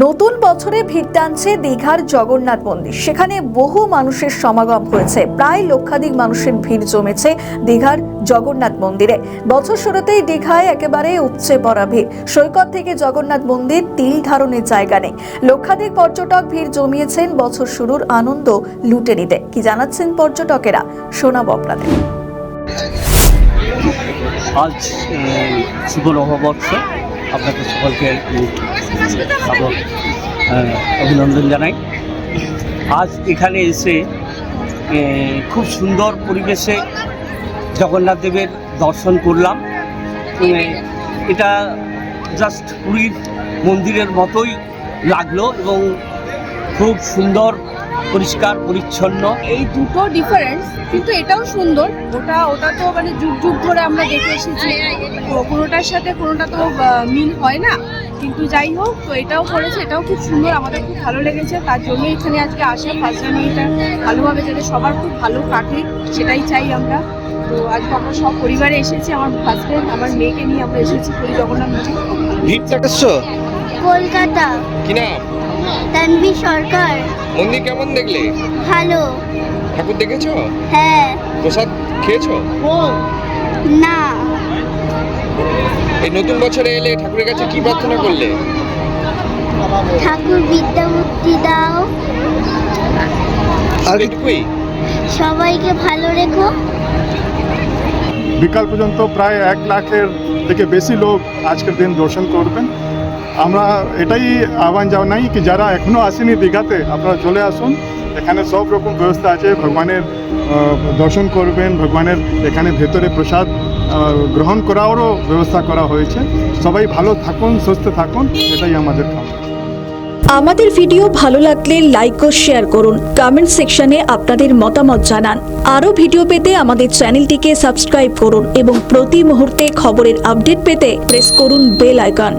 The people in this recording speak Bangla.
নতুন বছরে ভিড় টানছে দীঘার জগন্নাথ মন্দির। সেখানে বহু মানুষের সমাগম হয়েছে। প্রায় লক্ষাধিক মানুষের ভিড় জমেছে দীঘার জগন্নাথ মন্দিরে। বছর শুরুতেই দীঘায় একেবারে উপচে পড়া ভিড়। সৈকত থেকে জগন্নাথ মন্দির তিল ধারণের জায়গা নেই। লক্ষাধিক পর্যটক ভিড় জমিয়েছেন বছর শুরুর আনন্দ লুটে নিতে। কি জানাচ্ছেন পর্যটকেরা, শোনাবো আপনাদের। আজ শুভ নববর্ষ, আপনাদের সকলকে অভিনন্দন জানাই। আজ এখানে এসে খুব সুন্দর পরিবেশে জগন্নাথ দেবের দর্শন করলাম। এটা জাস্ট পুরীর মন্দিরের মতোই লাগলো এবং খুব সুন্দর, পরিষ্কার পরিচ্ছন্ন। এই দুটো ডিফারেন্স, কিন্তু এটাও সুন্দর। ওটা তো মানে যুগ যুগ ধরে আমরা দেখে এসেছি, কোনোটার সাথে কোনোটা তো মিল হয় না, কিন্তু যাই হোক তো এটাও করেছে, এটাও খুব সুন্দর, আমাদের খুব ভালো লেগেছে। তার জন্য এখানে আজকে আসা, ফার্স্ট জার্নিটা ভালোভাবে যাতে সবার খুব ভালো কাটে সেটাই চাই আমরা। তো আজকে আমরা সব পরিবারে এসেছি, আমার হাজবেন্ড, আমার মেয়েকে নিয়ে আমরা এসেছি পুরী জগন্নাথ মন্দির। কলকাতা। কি নাম? তানভি সরকার। মন্দির কেমন দেখলে? ভালো। ঠাকুর দেখেছো? হ্যাঁ। প্রসাদ খেয়েছো? না। এই নতুন বছরে এলে ঠাকুরের কাছে কি প্রার্থনা করলে? ঠাকুর বিদ্যা বুদ্ধি দাও, আর এটুকুই? সবাইকে ভালো রেখো। বিকাল পর্যন্ত প্রায় 1 লাখের থেকে বেশি লোক আজকের দিন দর্শন করবেন। আমরা এটাই আহ্বান জানাই কি যারা এখনও আসেনি দীঘাতে, আপনারা চলে আসুন। এখানে সব রকম ব্যবস্থা আছে, ভগবানের দর্শন করবেন, ভগবানের এখানে ভেতরে প্রসাদ গ্রহণ করারও ব্যবস্থা করা হয়েছে। সবাই ভালো থাকুন, সুস্থ থাকুন, এটাই আমাদের কাজ। আমাদের ভিডিও ভালো লাগলে লাইক ও শেয়ার করুন। কমেন্ট সেকশনে আপনাদের মতামত জানান। আরও ভিডিও পেতে আমাদের চ্যানেলটিকে সাবস্ক্রাইব করুন এবং প্রতি মুহূর্তে খবরের আপডেট পেতে প্রেস করুন বেল আইকন।